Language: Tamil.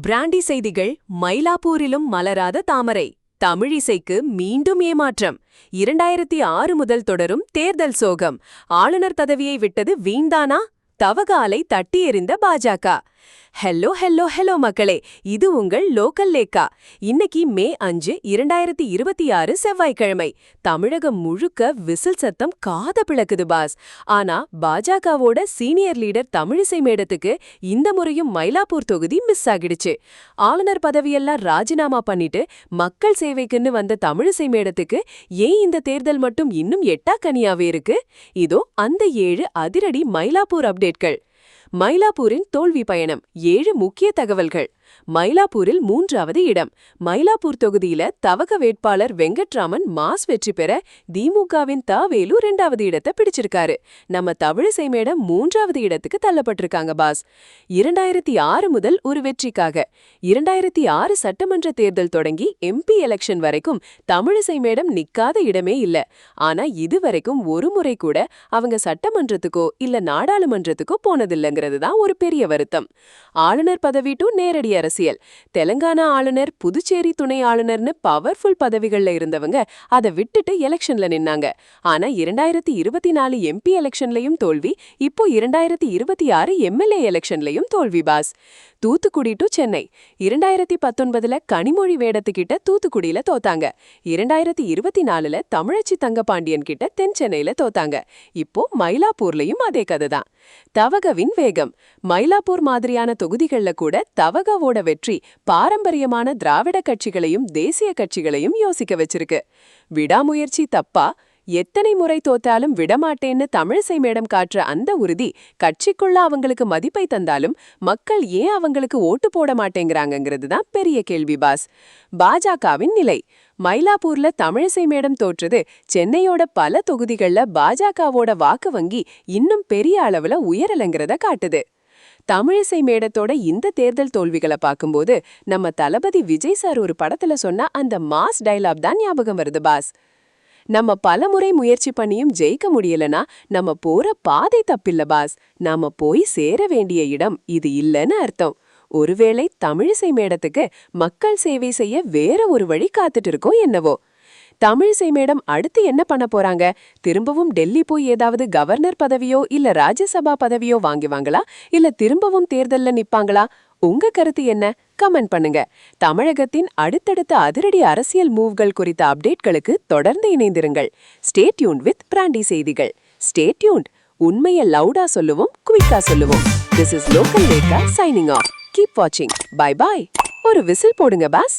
பிராண்டி செய்திகள். மயிலாப்பூரிலும் மலராத தாமரை. தமிழிசைக்கு மீண்டும் ஏமாற்றம். 2006 முதல் தொடரும் தேர்தல் சோகம். ஆளுநர் பதவியை விட்டது வீண்தானா? தவகாலை தட்டி எறிந்த பாஜக. ஹெல்லோ ஹெல்லோ ஹெல்லோ மக்களே, இது உங்கள் லோக்கல் லேக்கா. இன்னைக்கு மே 5, 2026 செவ்வாய்க்கிழமை. தமிழகம் முழுக்க விசில் சத்தம் காத பிளக்குது பாஸ். ஆனா பாஜகவோட சீனியர் லீடர் தமிழிசை மேடத்துக்கு இந்த முறையும் மயிலாப்பூர் தொகுதி மிஸ் ஆகிடுச்சு. ஆளுநர் பதவியெல்லாம் ராஜினாமா பண்ணிட்டு மக்கள் சேவைக்குன்னு வந்த தமிழிசை மேடத்துக்கு ஏன் இந்த தேர்தல் மட்டும் இன்னும் எட்டாக்கனியாவே இருக்கு? இதோ அந்த 7 அதிரடி மயிலாப்பூர் அப்டேட்கள். மயிலாப்பூரின் தோல்வி பயணம். 7 முக்கிய தகவல்கள். மயிலாப்பூரில் 3வது இடம். மயிலாப்பூர் தொகுதியில தவக வேட்பாளர் வெங்கட்ராமன் மாஸ் வெற்றி பெற திமுகவின் வேலு 2வது இடத்தை பிடிச்சிருக்காரு. நம்ம தமிழிசை மேடம் 3வது இடத்துக்கு தள்ளப்பட்டிருக்காங்க பாஸ். 2006 முதல் ஒரு வெற்றிக்காக. 2006 சட்டமன்ற தேர்தல் தொடங்கி எம்பி எலெக்ஷன் வரைக்கும் தமிழிசை மேடம் நிக்காத இடமே இல்ல. ஆனா இதுவரைக்கும் ஒரு முறை கூட அவங்க சட்டமன்றத்துக்கோ இல்ல நாடாளுமன்றத்துக்கோ போனதில்லைங்கிறது தான் ஒரு பெரிய வருத்தம். ஆளுநர் பதவி டு நேரடி அரசியல். தெலங்கானா ஆளுநர், புதுச்சேரி துணை ஆளுநர்னு பவர்ஃபுல் பதவிகள்ல இருந்தவங்க அதை விட்டுட்டு எலெக்ஷன்ல நின்னாங்க. ஆனா 2024 எம்பி எலெக்ஷன்லயும் தோல்வி, இப்போ 2026 எம்எல்ஏ எலெக்ஷன்லயும் தோல்வி பாஸ். தூத்துக்குடி டு சென்னை. 2019ல கனிமொழி வேடத்துக்கிட்ட தூத்துக்குடியில தோத்தாங்க. 2024ல தமிழச்சி தங்கபாண்டியன் கிட்ட தென் சென்னையில தோத்தாங்க. இப்போ மயிலாப்பூர்லயும் அதே கதை தான். தவகவின் வேகம். மயிலாப்பூர் மாதிரியான தொகுதிகள்ல கூட தவகவோட வெற்றி பாரம்பரியமான திராவிட கட்சிகளையும் தேசிய கட்சிகளையும் யோசிக்க வச்சிருக்கு. விடாமுயற்சி தப்பா? எத்தனை முறை தோத்தாலும் விடமாட்டேன்னு தமிழிசை மேடம் காட்டுற அந்த உறுதி கட்சிக்குள்ள அவங்களுக்கு மதிப்பை தந்தாலும் மக்கள் ஏன் அவங்களுக்கு ஓட்டு போட மாட்டேங்கிறாங்கிறது தான் பெரிய கேள்வி பாஸ். பாஜகவின் நிலை. மயிலாப்பூர்ல தமிழிசை மேடம் தோற்றது சென்னையோட பல தொகுதிகள்ல பாஜகவோட வாக்கு வங்கி இன்னும் பெரிய அளவுல உயரலங்கிறத காட்டுது. தமிழிசை மேடத்தோட இந்த தேர்தல் தோல்விகளை பார்க்கும்போது நம்ம தளபதி விஜய் சார் ஒரு படத்துல சொன்ன அந்த மாஸ் டைலாக் தான் ஞாபகம் வருது பாஸ். நம்ம பலமுறை முயற்சி பண்ணியும் ஜெயிக்க முடியலனா நம்ம போற பாதை தப்பில்ல பாஸ், நாம போய் சேர வேண்டிய இடம் இது இல்லைன்னு அர்த்தம். ஒருவேளை தமிழிசை மேடத்துக்கு மக்கள் சேவை செய்ய வேற ஒரு வழி காத்துட்டு இருக்கோம் என்னவோ. தமிழிசை மேடம் அடுத்து என்ன பண்ண போறாங்க? திரும்பவும் டெல்லி போய் ஏதாவது கவர்னர் பதவியோ இல்ல ராஜ்யசபா பதவியோ வாங்குவாங்களா, இல்ல திரும்பவும் தேர்தல்ல நிப்பாங்களா? உங்க கருத்து என்ன? கமெண்ட் பண்ணுங்க. தமிழகத்தின் அடுத்தடுத்த அதிரடி அரசியல் மூவ்கள் குறித்த அப்டேட்களுக்கு தொடர்ந்து இணைந்திருங்கள். ஸ்டே டியூன்ட் வித் பிராண்டி செய்திகள். Stay tuned. உண்மையை லவுடா சொல்லுவோம், குவிக்கா சொல்லுவோம். This is Local Lekha signing off. Keep watching. Bye bye. ஒரு விசில் போடுங்க பாஸ்.